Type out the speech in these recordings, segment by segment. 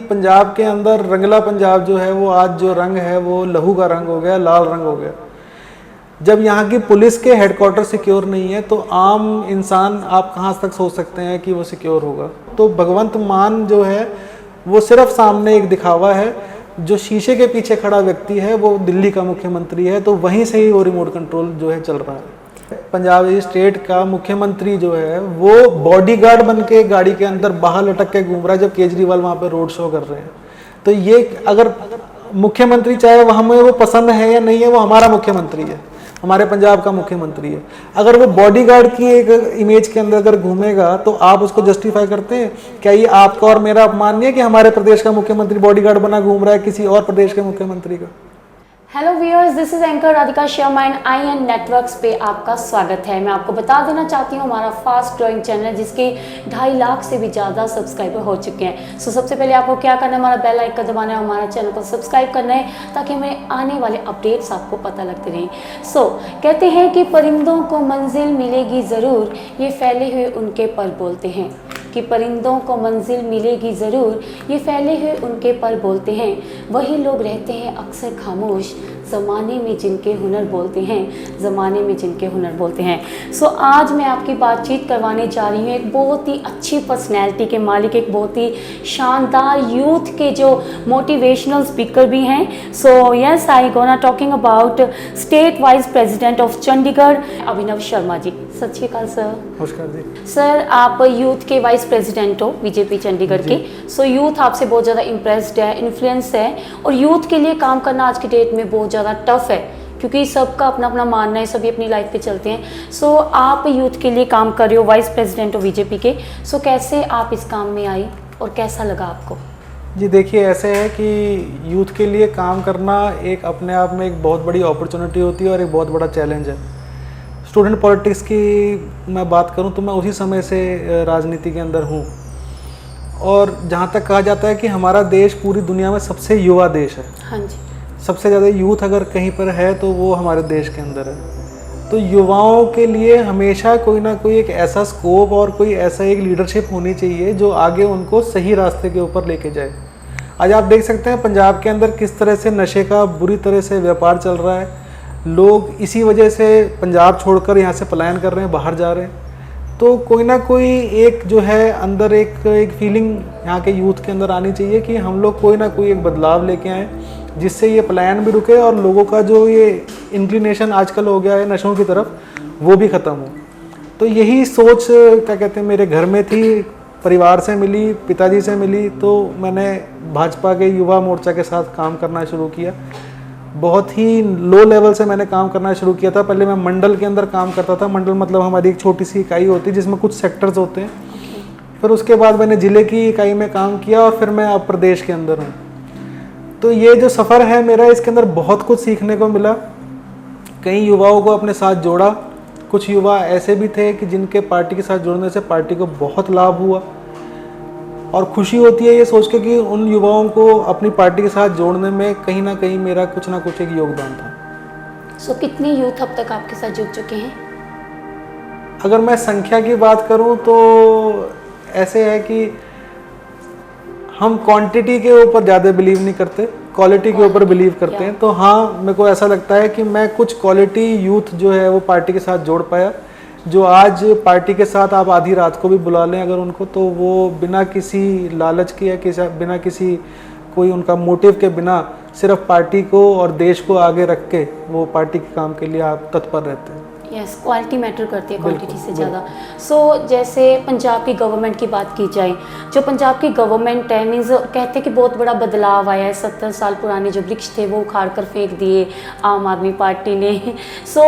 पंजाब के अंदर रंगला पंजाब जो है वो आज जो रंग है वो लहू का रंग हो गया, लाल रंग हो गया। जब यहाँ की पुलिस के हेडक्वार्टर सिक्योर नहीं है तो आम इंसान आप कहाँ तक सोच सकते हैं कि वो सिक्योर होगा। तो भगवंत मान जो है वो सिर्फ सामने एक दिखावा है। जो शीशे के पीछे खड़ा व्यक्ति है वो दिल्ली का मुख्यमंत्री है, तो वहीं से ही वो रिमोट कंट्रोल जो है चल रहा है। पंजाब स्टेट का मुख्यमंत्री जो है वो बॉडीगार्ड बन के गाड़ी के अंदर बाहर लटक के घूम रहा है जब केजरीवाल वहाँ पे रोड शो कर रहे हैं। तो ये अगर मुख्यमंत्री चाहे वो हमें वो पसंद है या नहीं है, वो हमारा मुख्यमंत्री है, हमारे पंजाब का मुख्यमंत्री है। अगर वो बॉडीगार्ड की एक इमेज के अंदर अगर घूमेगा तो आप उसको जस्टिफाई करते हैं? क्या ये आपका और मेरा अपमान नहीं है कि हमारे प्रदेश का मुख्यमंत्री बॉडीगार्ड बना घूम रहा है किसी और प्रदेश के मुख्यमंत्री का? Hello viewers, this is anchor Radhika Sharma and IN networks पे आपका स्वागत है। मैं आपको बता देना चाहती हूँ हमारा फास्ट ग्रोइंग चैनल जिसके 2.5 लाख से भी ज़्यादा सब्सक्राइबर हो चुके हैं। सो सबसे पहले आपको क्या करना है, हमारा बेल आइकन दबाना है, हमारा चैनल को सब्सक्राइब करना है ताकि हमें आने वाले अपडेट्स आपको पता लगते रहें। सो कहते हैं कि परिंदों को मंजिल मिलेगी ज़रूर, ये फैले हुए उनके पर बोलते हैं कि परिंदों को मंजिल मिलेगी ज़रूर, ये फैले हुए उनके पर बोलते हैं। वही लोग रहते हैं अक्सर खामोश, ज़माने में जिनके हुनर बोलते हैं, ज़माने में जिनके हुनर बोलते हैं। सो आज मैं आपकी बातचीत करवाने जा रही हूँ एक बहुत ही अच्छी पर्सनैलिटी के मालिक, एक बहुत ही शानदार यूथ के जो मोटिवेशनल स्पीकर भी हैं। So yes, I gonna talking about state vice president of Chandigarh Abhinav Sharma ji. सत श्री अकाल सर। नमस्कार जी। सर, आप यूथ के वाइस प्रेसिडेंट हो बीजेपी चंडीगढ़ के। सो यूथ आपसे बहुत ज़्यादा इम्प्रेस्ड है, इन्फ्लुएंस है, और यूथ के लिए काम करना आज की डेट में बहुत ज़्यादा टफ है क्योंकि सबका अपना अपना मानना है, सभी अपनी लाइफ पे चलते हैं। सो आप यूथ के लिए काम कर रहे हो, वाइस प्रेसिडेंट हो बीजेपी के। सो कैसे आप इस काम में आई और कैसा लगा आपको? जी देखिए, ऐसे है कि यूथ के लिए काम करना एक अपने आप में एक बहुत बड़ी अपॉर्चुनिटी होती है और एक बहुत बड़ा चैलेंज है। स्टूडेंट पॉलिटिक्स की मैं बात करूं तो मैं उसी समय से राजनीति के अंदर हूं, और जहां तक कहा जाता है कि हमारा देश पूरी दुनिया में सबसे युवा देश है। हाँ जी। सबसे ज़्यादा यूथ अगर कहीं पर है तो वो हमारे देश के अंदर है। तो युवाओं के लिए हमेशा कोई ना कोई एक ऐसा स्कोप और कोई ऐसा एक लीडरशिप होनी चाहिए जो आगे उनको सही रास्ते के ऊपर लेके जाए। आज आप देख सकते हैं पंजाब के अंदर किस तरह से नशे का बुरी तरह से व्यापार चल रहा है। लोग इसी वजह से पंजाब छोड़कर यहाँ से पलायन कर रहे हैं, बाहर जा रहे हैं। तो कोई ना कोई एक जो है अंदर एक फीलिंग यहाँ के यूथ के अंदर आनी चाहिए कि हम लोग कोई ना कोई एक बदलाव लेके आएँ जिससे ये पलायन भी रुके और लोगों का जो ये इंक्लिनेशन आजकल हो गया है नशों की तरफ वो भी ख़त्म हो। तो यही सोच क्या कहते हैं मेरे घर में थी, परिवार से मिली, पिताजी से मिली। तो मैंने भाजपा के युवा मोर्चा के साथ काम करना शुरू किया। बहुत ही लो लेवल से मैंने काम करना शुरू किया था। पहले मैं मंडल के अंदर काम करता था। मंडल मतलब हमारी एक छोटी सी इकाई होती है जिसमें कुछ सेक्टर्स होते हैं। फिर उसके बाद मैंने ज़िले की इकाई में काम किया और फिर मैं अब प्रदेश के अंदर हूँ। तो ये जो सफ़र है मेरा, इसके अंदर बहुत कुछ सीखने को मिला। कई युवाओं को अपने साथ जोड़ा। कुछ युवा ऐसे भी थे कि जिनके पार्टी के साथ जुड़ने से पार्टी को बहुत लाभ हुआ, और खुशी होती है ये सोच के कि उन युवाओं को अपनी पार्टी के साथ जोड़ने में कहीं ना कहीं मेरा कुछ ना कुछ एक योगदान था। सो कितने यूथ अब तक आपके साथ जुड़ चुके हैं? अगर मैं संख्या की बात करूं तो ऐसे है कि हम क्वांटिटी के ऊपर ज़्यादा बिलीव नहीं करते, क्वालिटी के ऊपर बिलीव करते हैं। तो हाँ, मेरे को ऐसा लगता है कि मैं कुछ क्वालिटी यूथ जो है वो पार्टी के साथ जोड़ पाया, जो आज पार्टी के साथ आप आधी रात को भी बुला लें अगर उनको, तो वो बिना किसी लालच के या बिना किसी कोई उनका मोटिव के बिना सिर्फ पार्टी को और देश को आगे रख के वो पार्टी के काम के लिए आप तत्पर रहते हैं। यस, क्वालिटी मैटर करती है क्वांटिटी से ज़्यादा। सो जैसे पंजाब की गवर्नमेंट की बात की जाए, जो पंजाब की गवर्नमेंट है, मीन्स कहते हैं कि बहुत बड़ा बदलाव आया है। 70 साल पुराने जो वृक्ष थे वो उखाड़ कर फेंक दिए आम आदमी पार्टी ने। सो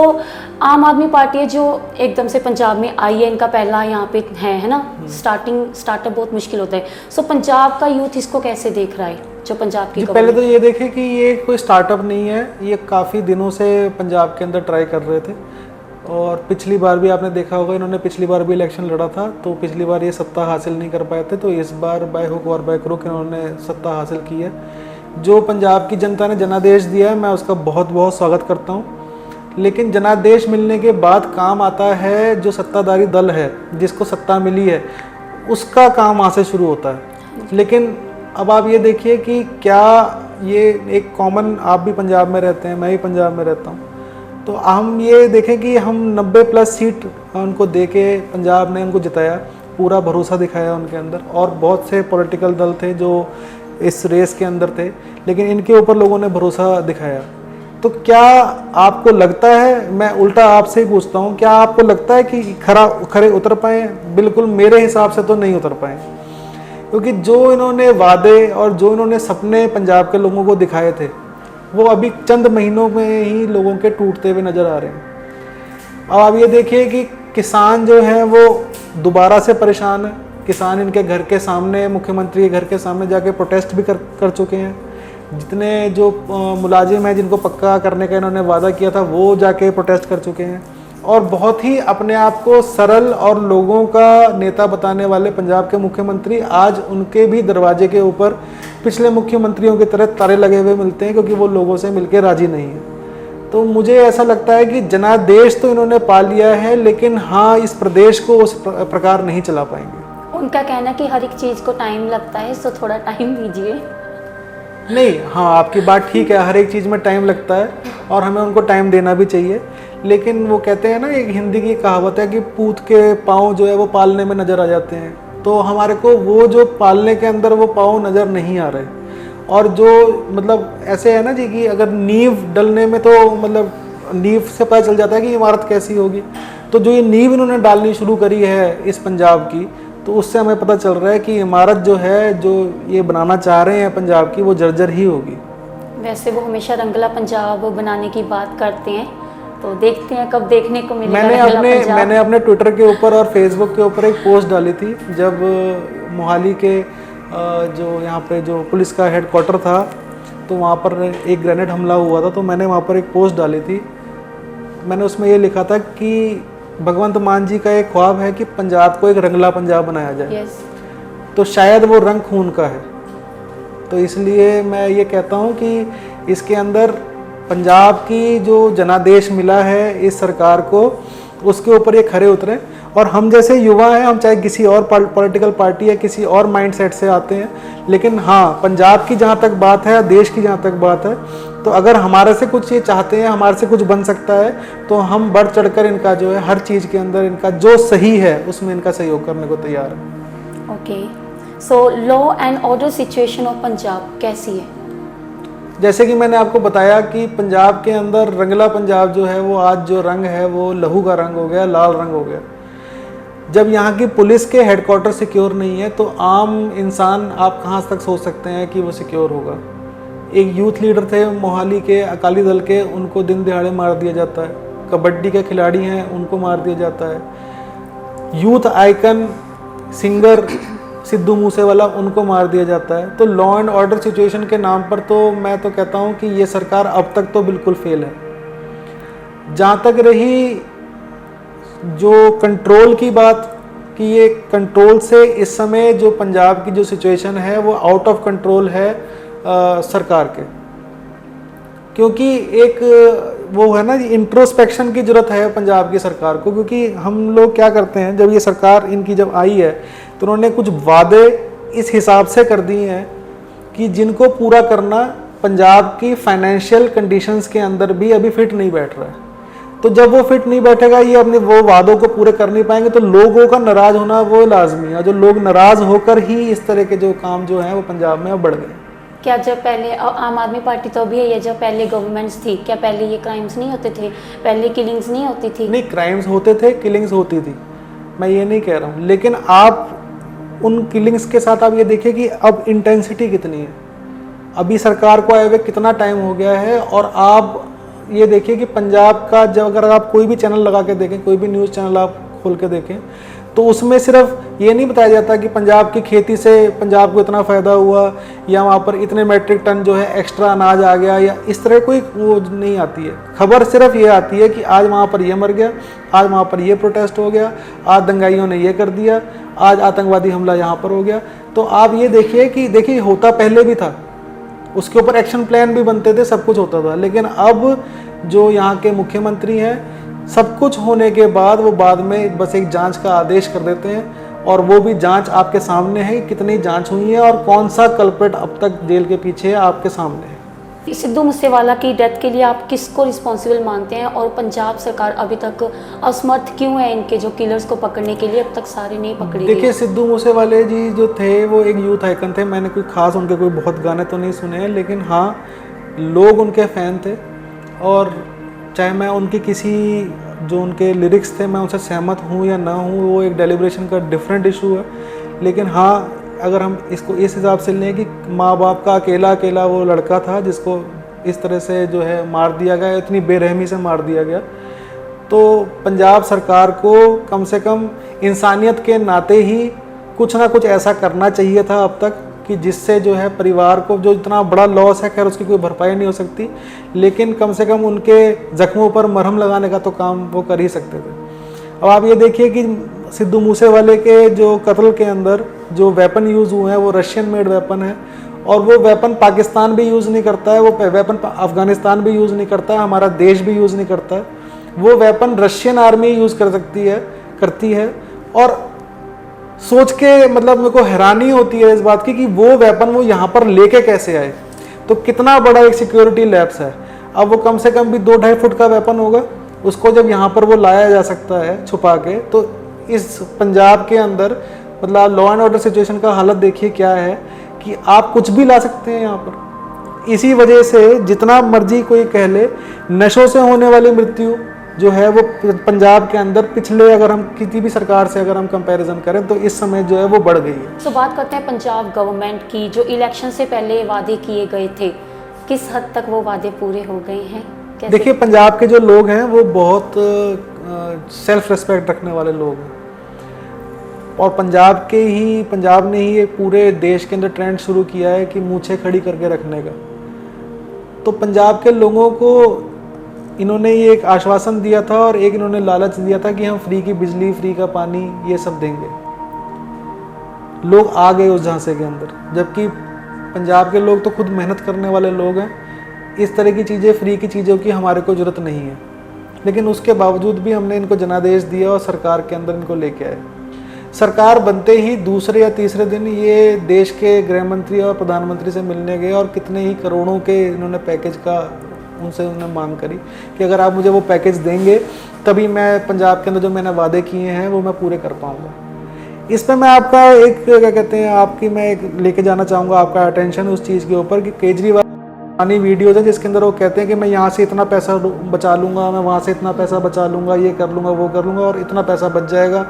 आम आदमी पार्टी है जो एकदम से पंजाब में आई है, इनका पहला यहाँ पे है ना, स्टार्टअप बहुत मुश्किल होता है। सो पंजाब का यूथ इसको कैसे देख रहा है, जो पंजाब की पहले तो ये देखें कि ये कोई स्टार्टअप नहीं है, ये काफ़ी दिनों से पंजाब के अंदर ट्राई कर रहे थे। और पिछली बार भी आपने देखा होगा, इन्होंने पिछली बार भी इलेक्शन लड़ा था, तो पिछली बार ये सत्ता हासिल नहीं कर पाए थे। तो इस बार बाय हुक और बाय क्रुक इन्होंने सत्ता हासिल की है। जो पंजाब की जनता ने जनादेश दिया है, मैं उसका बहुत बहुत स्वागत करता हूँ। लेकिन जनादेश मिलने के बाद काम आता है जो सत्ताधारी दल है, जिसको सत्ता मिली है, उसका काम वहाँ से शुरू होता है। लेकिन अब आप ये देखिए कि क्या ये एक कॉमन, आप भी पंजाब में रहते हैं, मैं भी पंजाब में रहता हूँ, तो हम ये देखें कि हम 90+ सीट उनको दे के पंजाब ने उनको जिताया, पूरा भरोसा दिखाया उनके अंदर, और बहुत से पॉलिटिकल दल थे जो इस रेस के अंदर थे, लेकिन इनके ऊपर लोगों ने भरोसा दिखाया। तो क्या आपको लगता है, मैं उल्टा आपसे ही पूछता हूँ, क्या आपको लगता है कि खरे उतर पाए? बिल्कुल मेरे हिसाब से तो नहीं उतर पाए, क्योंकि जो इन्होंने वादे और जो इन्होंने सपने पंजाब के लोगों को दिखाए थे, वो अभी चंद महीनों में ही लोगों के टूटते हुए नज़र आ रहे हैं। अब आप ये देखिए कि किसान जो हैं वो दोबारा से परेशान है। किसान इनके घर के सामने, मुख्यमंत्री के घर के सामने जाके प्रोटेस्ट भी कर चुके हैं। जितने जो मुलाजिम हैं जिनको पक्का करने का इन्होंने वादा किया था, वो जाके प्रोटेस्ट कर चुके हैं। और बहुत ही अपने आप को सरल और लोगों का नेता बताने वाले पंजाब के मुख्यमंत्री आज उनके भी दरवाजे के ऊपर पिछले मुख्यमंत्रियों की तरह तारे लगे हुए मिलते हैं, क्योंकि वो लोगों से मिलकर राजी नहीं है। तो मुझे ऐसा लगता है कि जनादेश तो इन्होंने पा लिया है, लेकिन हाँ, इस प्रदेश को उस प्रकार नहीं चला पाएंगे। उनका कहना कि हर एक चीज़ को टाइम लगता है, तो थोड़ा टाइम दीजिए। नहीं, हाँ, आपकी बात ठीक है, हर एक चीज़ में टाइम लगता है और हमें उनको टाइम देना भी चाहिए। लेकिन वो कहते हैं ना, एक हिंदी की कहावत है कि पूत के पाँव जो है वो पालने में नज़र आ जाते हैं। तो हमारे को वो जो पालने के अंदर वो पाँव नज़र नहीं आ रहे। और जो मतलब ऐसे है ना जी कि अगर नींव डलने में, तो मतलब नींव से पता चल जाता है कि इमारत कैसी होगी। तो जो ये नींव इन्होंने डालनी शुरू करी है इस पंजाब की, तो उससे हमें पता चल रहा है कि इमारत जो है, जो ये बनाना चाह रहे हैं पंजाब की, वो जर्जर ही होगी। वैसे वो हमेशा रंगला पंजाब बनाने की बात करते हैं, तो देखते हैं कब देखने को मिलेगा। मैंने अपने ट्विटर के ऊपर और फेसबुक के ऊपर एक पोस्ट डाली थी, जब मोहाली के जो यहाँ पे जो पुलिस का हेडक्वार्टर था, तो वहाँ पर एक ग्रेनेड हमला हुआ था। तो मैंने वहाँ पर एक पोस्ट डाली थी। मैंने उसमें ये लिखा था कि भगवंत मान जी का एक ख्वाब है कि पंजाब को एक रंगला पंजाब बनाया जाए। तो शायद वो रंग खून का है। तो इसलिए मैं ये कहता हूँ कि इसके अंदर पंजाब की जो जनादेश मिला है इस सरकार को, उसके ऊपर ये खरे उतरे। और हम जैसे युवा हैं, हम चाहे किसी और पॉलिटिकल पार्टी या किसी और माइंडसेट से आते हैं, लेकिन हाँ, पंजाब की जहाँ तक बात है, देश की जहाँ तक बात है, तो अगर हमारे से कुछ ये चाहते हैं, हमारे से कुछ बन सकता है, तो हम बढ़ चढ़कर इनका जो है हर चीज़ के अंदर इनका जो सही है उसमें इनका सहयोग करने को तैयार है। Okay, so law and order situation of Punjab कैसी है? जैसे कि मैंने आपको बताया कि पंजाब के अंदर रंगला पंजाब जो है, वो आज जो रंग है वो लहू का रंग हो गया, लाल रंग हो गया। जब यहाँ की पुलिस के हेडक्वार्टर सिक्योर नहीं है, तो आम इंसान आप कहाँ तक सोच सकते हैं कि वो सिक्योर होगा। एक यूथ लीडर थे मोहाली के अकाली दल के, उनको दिन दिहाड़े मार दिया जाता है। कबड्डी के खिलाड़ी हैं, उनको मार दिया जाता है। Youth icon singer Sidhu Moosewala, उनको मार दिया जाता है। तो लॉ एंड ऑर्डर सिचुएशन के नाम पर तो मैं तो कहता हूँ कि ये सरकार अब तक तो बिल्कुल फेल है। जहाँ तक रही जो कंट्रोल की बात, कि ये कंट्रोल से इस समय जो पंजाब की जो सिचुएशन है वो आउट ऑफ कंट्रोल है सरकार के। क्योंकि एक वो है ना, इंट्रोस्पेक्शन की ज़रूरत है पंजाब की सरकार को। क्योंकि हम लोग क्या करते हैं, जब ये सरकार इनकी जब आई है, तो उन्होंने कुछ वादे इस हिसाब से कर दिए हैं कि जिनको पूरा करना पंजाब की फाइनेंशियल कंडीशंस के अंदर भी अभी फिट नहीं बैठ रहा है। तो जब वो फिट नहीं बैठेगा, ये अपने वो वादों को पूरे कर नहीं पाएंगे, तो लोगों का नाराज़ होना वो लाजमी है। जो लोग नाराज़ होकर ही इस तरह के जो काम जो हैं वो पंजाब में अब बढ़ गए। क्या जब पहले आम आदमी पार्टी तो अभी है, या जब पहले गवर्नमेंट्स थी, क्या पहले ये क्राइम्स नहीं होते थे? पहले किलिंग्स नहीं होती थी? नहीं, क्राइम्स होते थे, किलिंग्स होती थी, मैं ये नहीं कह रहा हूँ। लेकिन आप उन किलिंग्स के साथ आप ये देखिए कि अब इंटेंसिटी कितनी है। अभी सरकार को आए हुए कितना टाइम हो गया है, और आप ये देखिए कि पंजाब का जब अगर आप कोई भी चैनल लगा के देखें, कोई भी न्यूज़ चैनल आप खोल के देखें, तो उसमें सिर्फ ये नहीं बताया जाता कि पंजाब की खेती से पंजाब को इतना फ़ायदा हुआ, या वहाँ पर इतने मैट्रिक टन जो है एक्स्ट्रा अनाज आ गया, या इस तरह कोई वो नहीं आती है। खबर सिर्फ ये आती है कि आज वहाँ पर ये मर गया, आज वहाँ पर ये प्रोटेस्ट हो गया, आज दंगाइयों ने ये कर दिया, आज आतंकवादी हमला यहाँ पर हो गया। तो आप ये देखिए कि देखिए होता पहले भी था, उसके ऊपर एक्शन प्लान भी बनते थे, सब कुछ होता था। लेकिन अब जो यहाँ के मुख्यमंत्री हैं, सब कुछ होने के बाद वो बाद में बस एक जांच का आदेश कर देते हैं और वो भी जांच आपके सामने है कि कितनी जांच हुई है और कौन सा कल्प्रिट अब तक जेल के पीछे है आपके सामने है। सिद्धू मूसेवाला की डेथ के लिए आप किसको रिस्पॉन्सिबल मानते हैं, और पंजाब सरकार अभी तक असमर्थ क्यों है इनके जो किलर्स को पकड़ने के लिए, अब तक सारे नहीं पकड़े गए? देखिए, सिद्धू मूसेवाले जी जो थे वो एक यूथ आइकन थे। मैंने कोई खास उनके कोई बहुत गाने तो नहीं सुने हैं, लेकिन हाँ लोग उनके फ़ैन थे। और चाहे मैं उनकी किसी जो उनके लिरिक्स थे मैं उनसे सहमत हूँ या ना हूँ, वो एक डेलिब्रेशन का डिफरेंट इशू है। लेकिन हाँ, अगर हम इसको इस हिसाब से लें कि माँ बाप का अकेला अकेला वो लड़का था जिसको इस तरह से जो है मार दिया गया, इतनी बेरहमी से मार दिया गया, तो पंजाब सरकार को कम से कम इंसानियत के नाते ही कुछ ना कुछ ऐसा करना चाहिए था अब तक कि जिससे जो है परिवार को, जो इतना बड़ा लॉस है, खैर उसकी कोई भरपाई नहीं हो सकती, लेकिन कम से कम उनके जख्मों पर मरहम लगाने का तो काम वो कर ही सकते थे। अब आप ये देखिए कि सिद्धू मूसेवाले के जो कत्ल के अंदर जो वेपन यूज़ हुए हैं वो रशियन मेड वेपन है, और वो वेपन पाकिस्तान भी यूज़ नहीं करता है, वो वेपन अफ़गानिस्तान भी यूज़ नहीं करता है, हमारा देश भी यूज़ नहीं करता है। वो वेपन रशियन आर्मी यूज़ करती है। और सोच के मतलब मेरे को हैरानी होती है इस बात की कि वो वेपन वो यहाँ पर लेके कैसे आए, तो कितना बड़ा एक सिक्योरिटी लैप्स है। अब वो कम से कम भी 2-2.5 फुट का वेपन होगा, उसको जब यहाँ पर वो लाया जा सकता है छुपा के, तो इस पंजाब के अंदर मतलब लॉ एंड ऑर्डर सिचुएशन का हालत देखिए क्या है कि आप कुछ भी ला सकते हैं यहाँ पर। इसी वजह से जितना मर्जी कोई कह ले, नशों से होने वाली मृत्यु जो है वो पंजाब के अंदर पिछले, अगर हम किसी भी सरकार से अगर हम कंपैरिजन करें तो इस समय जो है वो बढ़ गई है। तो बात करते हैं पंजाब गवर्नमेंट की, जो इलेक्शन से पहले वादे किए गए थे, किस हद तक वो वादे पूरे हो गए हैं? देखिए, पंजाब के जो लोग हैं वो बहुत सेल्फ रिस्पेक्ट रखने वाले लोग हैं, और पंजाब ने ही एक पूरे देश के अंदर ट्रेंड शुरू किया है कि मूछें खड़ी करके रखने का। तो पंजाब के लोगों को इन्होंने ये एक आश्वासन दिया था और एक इन्होंने लालच दिया था कि हम फ्री की बिजली, फ्री का पानी, ये सब देंगे। लोग आ गए उस झांसे के अंदर, जबकि पंजाब के लोग तो खुद मेहनत करने वाले लोग हैं। इस तरह की चीज़ें, फ्री की चीज़ों की हमारे को ज़रूरत नहीं है, लेकिन उसके बावजूद भी हमने इनको जनादेश दिया और सरकार के अंदर इनको लेके आए। सरकार बनते ही दूसरे या तीसरे दिन ये देश के गृह मंत्री और प्रधानमंत्री से मिलने गए और कितने ही करोड़ों के इन्होंने पैकेज का उनसे उन्होंने मांग करी कि अगर आप मुझे वो पैकेज देंगे तभी मैं पंजाब के अंदर जो मैंने वादे किए हैं वो मैं पूरे कर पाऊँगा। इस पर मैं आपका एक क्या कहते हैं आपकी मैं एक लेके जाना चाहूँगा आपका अटेंशन उस चीज़ के ऊपर कि केजरीवाल पुरानी वीडियोज़ है जिसके अंदर वो कहते हैं कि मैं यहाँ से इतना पैसा बचा लूँगा, मैं वहाँ से इतना पैसा बचा लूँगा, ये कर लूँगा, वो कर लूँगा, और इतना पैसा बच जाएगा,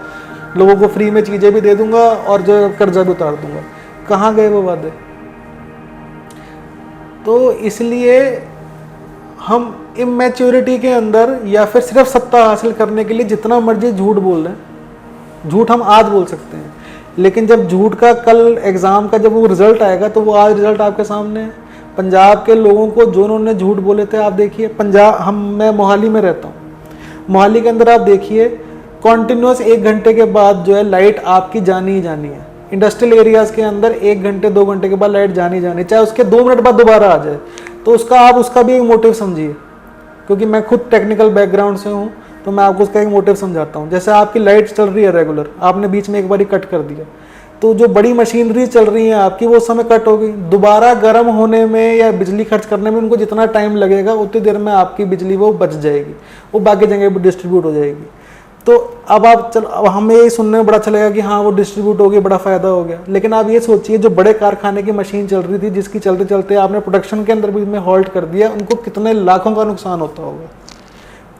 लोगों को फ्री में चीज़ें भी दे दूँगा और जो कर्जा भी उतार दूँगा। कहाँ गए वो वादे? तो इसलिए हम इमेच्योरिटी के अंदर या फिर सिर्फ सत्ता हासिल करने के लिए जितना मर्जी झूठ बोल रहे हैं, झूठ हम आज बोल सकते हैं, लेकिन जब झूठ का कल एग्ज़ाम का जब वो रिज़ल्ट आएगा तो वो आज रिज़ल्ट आपके सामने है। पंजाब के लोगों को जो उन्होंने झूठ बोले थे, आप देखिए मैं मोहाली में रहता हूँ, मोहाली के अंदर आप देखिए कॉन्टिन्यूस 1 घंटे के बाद जो है लाइट आपकी जानी ही जानी है। इंडस्ट्रियल एरियाज़ के अंदर 1 घंटे 2 घंटे के बाद लाइट जानी जानी, चाहे उसके 2 मिनट बाद दोबारा आ जाए, तो आप उसका भी एक मोटिव समझिए, क्योंकि मैं खुद टेक्निकल बैकग्राउंड से हूँ तो मैं आपको उसका एक मोटिव समझाता हूँ। जैसे आपकी लाइट चल रही है रेगुलर, आपने बीच में एक बारी कट कर दिया, तो जो बड़ी मशीनरी चल रही है आपकी वो उस समय कट हो गई, दोबारा गर्म होने में या बिजली खर्च करने में उनको जितना टाइम लगेगा उतनी देर में आपकी बिजली वो बच जाएगी, वो बाकी जगह पर डिस्ट्रीब्यूट हो जाएगी। तो अब हमें ये सुनने में बड़ा अच्छा लगेगा कि हाँ वो डिस्ट्रीब्यूट हो गई, बड़ा फ़ायदा हो गया, लेकिन आप ये सोचिए जो बड़े कारखाने की मशीन चल रही थी जिसकी चलते चलते आपने प्रोडक्शन के अंदर भी में हॉल्ट कर दिया, उनको कितने लाखों का नुकसान होता होगा।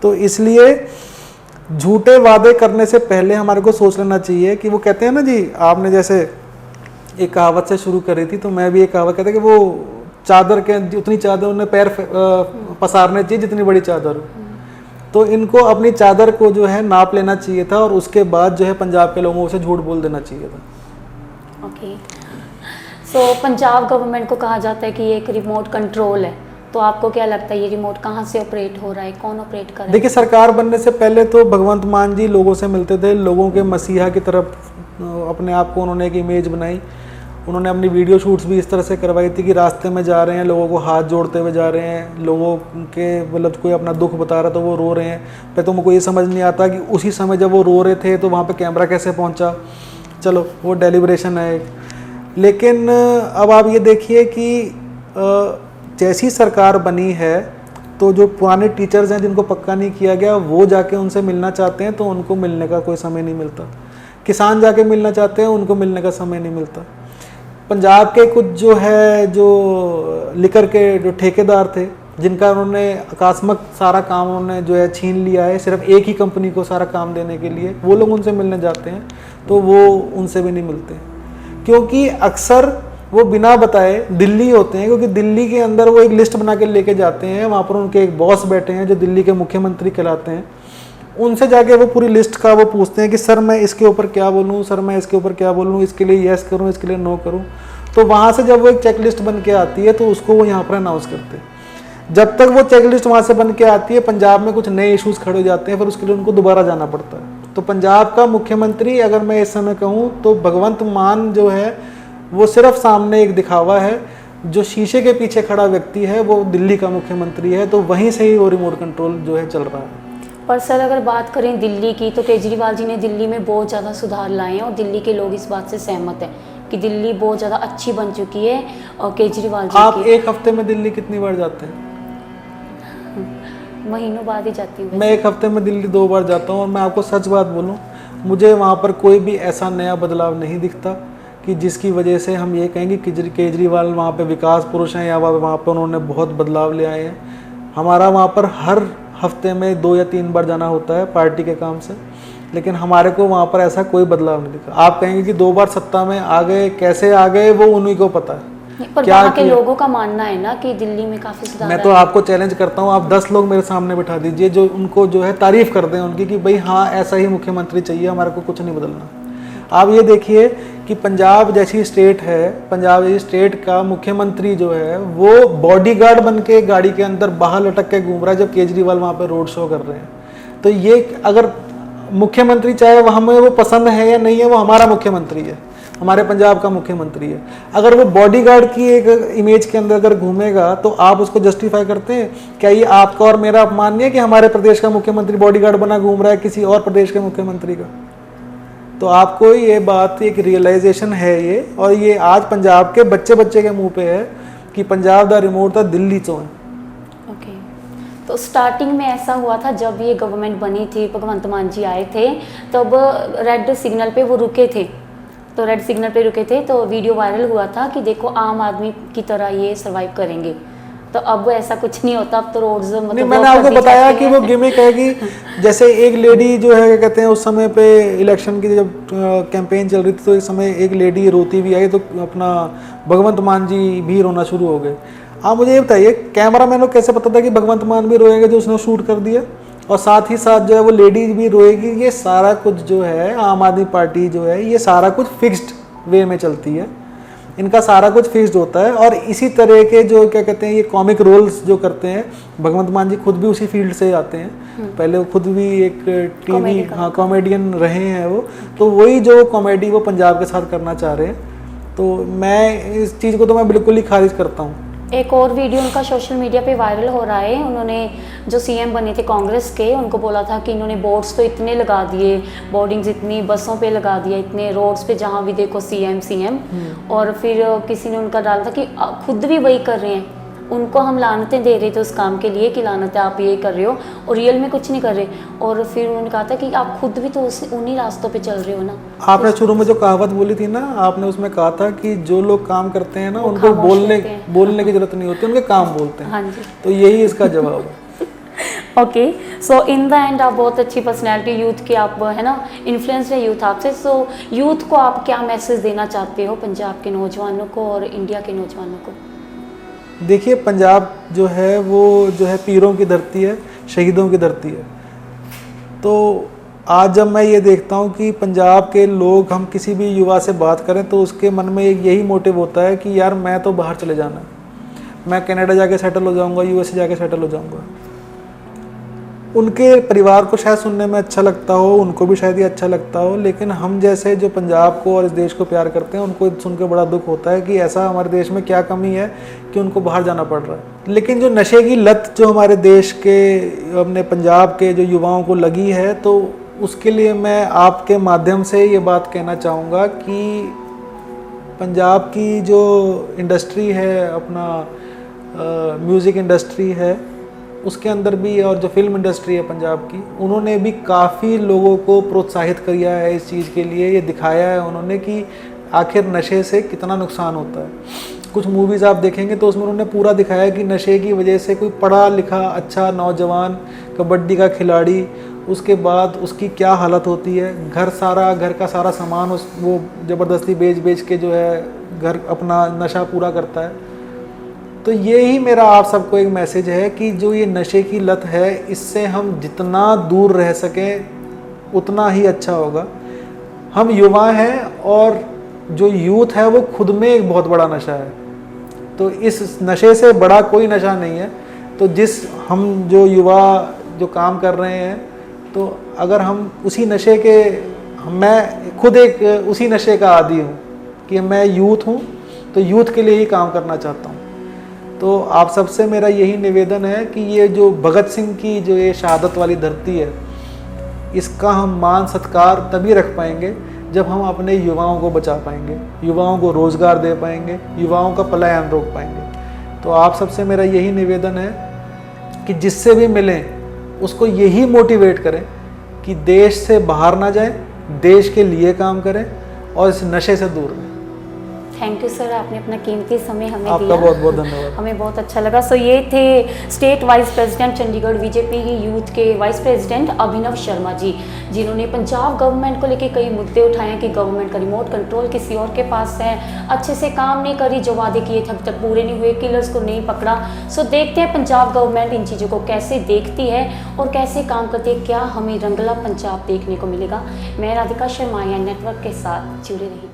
तो इसलिए झूठे वादे करने से पहले हमारे को सोच लेना चाहिए कि वो कहते हैं ना जी, आपने जैसे एक कहावत से शुरू करी थी, तो मैं भी एक कहावत कहता कि वो चादर के उतनी चादर उन्हें पैर पसारने चाहिए जितनी बड़ी चादर हो। तो इनको अपनी चादर को जो है नाप लेना चाहिए था और उसके बाद जो है पंजाब के लोगों से झूठ बोल देना चाहिए था। ओके, सो पंजाब गवर्नमेंट को कहा जाता है कि ये एक रिमोट कंट्रोल है, तो आपको क्या लगता है ये रिमोट कहाँ से ऑपरेट हो रहा है, कौन ऑपरेट कर रहा है? देखिए, सरकार बनने से पहले तो भगवंत मान जी लोगों से मिलते थे, लोगों के मसीहा की तरफ अपने आप को उन्होंने एक इमेज बनाई। उन्होंने अपनी वीडियो शूट्स भी इस तरह से करवाई थी कि रास्ते में जा रहे हैं, लोगों को हाथ जोड़ते हुए जा रहे हैं, लोगों के मतलब कोई अपना दुख बता रहा तो वो रो रहे हैं। पर तो उनको ये समझ नहीं आता कि उसी समय जब वो रो रहे थे तो वहाँ पे कैमरा कैसे पहुँचा। चलो वो डेलिब्रेशन है एक। लेकिन अब आप ये देखिए कि जैसी सरकार बनी है तो जो पुराने टीचर्स हैं जिनको पक्का नहीं किया गया वो जाके उनसे मिलना चाहते हैं तो उनको मिलने का कोई समय नहीं मिलता। किसान जाके मिलना चाहते हैं उनको मिलने का समय नहीं मिलता। पंजाब के कुछ जो है जो लिकर के जो ठेकेदार थे जिनका उन्होंने अकस्मात सारा काम उन्होंने जो है छीन लिया है सिर्फ एक ही कंपनी को सारा काम देने के लिए, वो लोग उनसे मिलने जाते हैं तो वो उनसे भी नहीं मिलते, क्योंकि अक्सर वो बिना बताए दिल्ली होते हैं, क्योंकि दिल्ली के अंदर वो एक लिस्ट बना के लेके जाते हैं, वहाँ पर उनके एक बॉस बैठे हैं जो दिल्ली के मुख्यमंत्री कहलाते हैं, उनसे जाके वो पूरी लिस्ट का वो पूछते हैं कि सर मैं इसके ऊपर क्या बोलूँ, सर मैं इसके ऊपर क्या बोलूँ, इसके लिए यस करूँ, इसके लिए नो करूँ। तो वहाँ से जब वो एक चेक लिस्ट बन के आती है तो उसको वो यहाँ पर अनाउंस करते हैं। जब तक वो चेक लिस्ट वहाँ से बन के आती है पंजाब में कुछ नए इश्यूज खड़े हो जाते हैं, फिर उसके लिए उनको दोबारा जाना पड़ता है। तो पंजाब का मुख्यमंत्री अगर मैं इस समय कहूँ तो भगवंत मान जो है वो सिर्फ सामने एक दिखावा है, जो शीशे के पीछे खड़ा व्यक्ति है वो दिल्ली का मुख्यमंत्री है, तो वहीं से ही वो रिमोट कंट्रोल जो है चल रहा है। पर सर अगर बात करें दिल्ली की तो केजरीवाल जी ने दिल्ली में बहुत ज़्यादा सुधार लाए हैं और दिल्ली के लोग इस बात से सहमत हैं कि दिल्ली बहुत ज़्यादा अच्छी बन चुकी है। और केजरीवाल जी आप एक हफ्ते में दिल्ली कितनी बार जाते हैं? महीनों बाद ही जाती हूँ। मैं एक हफ्ते में दिल्ली 2 बार जाता हूँ और मैं आपको सच बात बोलूँ, मुझे वहाँ पर कोई भी ऐसा नया बदलाव नहीं दिखता कि जिसकी वजह से हम ये कहेंगे कि केजरीवाल वहाँ पे विकास पुरुष हैं या वहाँ पे उन्होंने बहुत बदलाव ले आए हैं। हमारा वहाँ पर हर हफ्ते में 2 या 3 बार जाना होता है पार्टी के काम से, लेकिन हमारे को वहाँ पर ऐसा कोई बदलाव नहीं दिखा। आप कहेंगे कि 2 बार सत्ता में आ गए, कैसे आ गए वो उन्हीं को पता है। पर वहाँ के लोगों का मानना है ना कि दिल्ली में काफ़ी सुधार। मैं तो आपको चैलेंज करता हूँ, आप 10 लोग मेरे सामने बिठा दीजिए जो उनको जो है तारीफ कर दें उनकी कि भाई हाँ ऐसा ही मुख्यमंत्री चाहिए, हमारे को कुछ नहीं बदलना। आप ये देखिए कि पंजाब जैसी स्टेट है, पंजाब जैसी स्टेट का मुख्यमंत्री जो है वो बॉडीगार्ड बन के गाड़ी के अंदर बाहर लटक के घूम रहा है जब केजरीवाल वहाँ पे रोड शो कर रहे हैं। तो ये अगर मुख्यमंत्री चाहे वो हमें वो पसंद है या नहीं है, वो हमारा मुख्यमंत्री है, हमारे पंजाब का मुख्यमंत्री है। अगर वो बॉडीगार्ड की एक इमेज के अंदर अगर घूमेगा तो आप उसको जस्टिफाई करते हैं क्या? ये आपका और मेरा अपमान नहीं है कि हमारे प्रदेश का मुख्यमंत्री बॉडीगार्ड बना घूम रहा है किसी और प्रदेश के मुख्यमंत्री का? तो आपको ये बात एक रियलाइजेशन है ये, और ये आज पंजाब के बच्चे बच्चे के मुंह पे है कि पंजाब दा रिमोट था दिल्ली चो है। ओके, तो स्टार्टिंग में ऐसा हुआ था जब ये गवर्नमेंट बनी थी, भगवंत मान जी आए थे, तब रेड सिग्नल पे वो रुके थे, तो रेड सिग्नल पे रुके थे तो वीडियो वायरल हुआ था कि देखो आम आदमी की तरह ये सर्वाइव करेंगे। तो अब ऐसा कुछ नहीं होता, अब तो रोड्स मतलब नहीं, मैंने आपको बताया कि वो गिमिक है कि जैसे एक लेडी जो है क्या कहते हैं उस समय पे इलेक्शन की जब कैंपेन चल रही थी तो इस समय एक लेडी रोती भी आई तो अपना भगवंत मान जी भी रोना शुरू हो गए। आप मुझे ये बताइए कैमरा मैन को कैसे पता था कि भगवंत मान भी रोएंगे जो उसने शूट कर दिया, और साथ ही साथ जो है वो लेडी भी रोएगी? ये सारा कुछ जो है आम आदमी पार्टी जो है ये सारा कुछ फिक्स्ड वे में चलती है, इनका सारा कुछ फिक्स्ड होता है। और इसी तरह के जो क्या कहते हैं ये कॉमिक रोल्स जो करते हैं, भगवंत मान जी खुद भी उसी फील्ड से आते हैं, पहले वो खुद भी एक टीवी कॉमेडियन रहे हैं वो, तो वही जो कॉमेडी वो पंजाब के साथ करना चाह रहे हैं। तो मैं इस चीज़ को तो मैं बिल्कुल ही खारिज करता हूँ। एक और वीडियो उनका सोशल मीडिया पे वायरल हो रहा है, उन्होंने जो सीएम बने थे कांग्रेस के उनको बोला था कि इन्होंने बोर्ड्स तो इतने लगा दिए, बोर्डिंग्स इतनी बसों पे लगा दिया, इतने रोड्स पे जहाँ भी देखो सीएम सीएम, और फिर किसी ने उनका डाला था कि खुद भी वही कर रहे हैं, उनको हम लानतें दे रहे थे उस काम के लिए कि लानतें आप ये कर रहे हो और रियल में कुछ नहीं कर रहे। और फिर उन्होंने कहा था कि आप खुद भी तो उन्हीं रास्तों पे चल रहे हो ना। आपने शुरू में जो कहावत बोली थी ना, आपने उसमें कहा था कि जो लोग काम करते हैं ना उनको बोलने की जरूरत नहीं होती, उनके काम बोलते हैं। हाँ जी, तो यही इसका जवाब है। Okay, so in the end आप बहुत अच्छी पर्सनैलिटी यूथ की, आप है ना इन्फ्लुएंस है यूथ आपसे। सो यूथ को आप क्या मैसेज देना चाहते हो, पंजाब के नौजवानों को और इंडिया के नौजवानों को? देखिए पंजाब जो है वो जो है पीरों की धरती है, शहीदों की धरती है। तो आज जब मैं ये देखता हूँ कि पंजाब के लोग, हम किसी भी युवा से बात करें तो उसके मन में एक यही मोटिव होता है कि यार मैं तो बाहर चले जाना है, मैं कनाडा जाके सेटल हो जाऊँगा, यूएसए जाके सेटल हो जाऊँगा। उनके परिवार को शायद सुनने में अच्छा लगता हो, उनको भी शायद ये अच्छा लगता हो, लेकिन हम जैसे जो पंजाब को और इस देश को प्यार करते हैं उनको सुन के बड़ा दुख होता है कि ऐसा हमारे देश में क्या कमी है कि उनको बाहर जाना पड़ रहा है। लेकिन जो नशे की लत जो हमारे देश के, अपने पंजाब के जो युवाओं को लगी है, तो उसके लिए मैं आपके माध्यम से ये बात कहना चाहूँगा कि पंजाब की जो इंडस्ट्री है, अपना म्यूज़िक इंडस्ट्री है, उसके अंदर भी, और जो फिल्म इंडस्ट्री है पंजाब की, उन्होंने भी काफ़ी लोगों को प्रोत्साहित किया है इस चीज़ के लिए। ये दिखाया है उन्होंने कि आखिर नशे से कितना नुकसान होता है। कुछ मूवीज़ आप देखेंगे तो उसमें उन्होंने पूरा दिखाया है कि नशे की वजह से कोई पढ़ा लिखा अच्छा नौजवान, कबड्डी का खिलाड़ी, उसके बाद उसकी क्या हालत होती है। घर का सारा सामान वो ज़बरदस्ती बेच के जो है घर अपना नशा पूरा करता है। तो ये ही मेरा आप सबको एक मैसेज है कि जो ये नशे की लत है, इससे हम जितना दूर रह सकें उतना ही अच्छा होगा। हम युवा हैं और जो यूथ है वो खुद में एक बहुत बड़ा नशा है। तो इस नशे से बड़ा कोई नशा नहीं है। तो हम जो युवा जो काम कर रहे हैं, तो अगर हम उसी नशे के, मैं खुद एक उसी नशे का आदी हूँ कि मैं यूथ हूँ, तो यूथ के लिए ही काम करना चाहता हूँ। तो आप सबसे मेरा यही निवेदन है कि ये जो भगत सिंह की जो ये शहादत वाली धरती है, इसका हम मान सत्कार तभी रख पाएंगे जब हम अपने युवाओं को बचा पाएंगे, युवाओं को रोज़गार दे पाएंगे, युवाओं का पलायन रोक पाएंगे। तो आप सबसे मेरा यही निवेदन है कि जिससे भी मिलें उसको यही मोटिवेट करें कि देश से बाहर ना जाए, देश के लिए काम करें और इस नशे से दूर रहें। थैंक यू सर, आपने अपना कीमती समय हमें आपका दिया। बहुत बहुत धन्यवाद। हमें बहुत अच्छा लगा। सो ये थे state vice president Chandigarh BJP की यूथ के वाइस प्रेसिडेंट अभिनव शर्मा जी, जिन्होंने पंजाब गवर्नमेंट को लेकर कई मुद्दे उठाए हैं कि गवर्नमेंट का रिमोट कंट्रोल किसी और के पास है, अच्छे से काम नहीं करी, जो वादे किए थे अब तक पूरे नहीं हुए, किलर्स को नहीं पकड़ा। सो देखते हैं पंजाब गवर्नमेंट इन चीज़ों को कैसे देखती है और कैसे काम करती है, क्या हमें रंगला पंजाब देखने को मिलेगा। मैं राधिका शर्मा नेटवर्क के साथ जुड़े रही।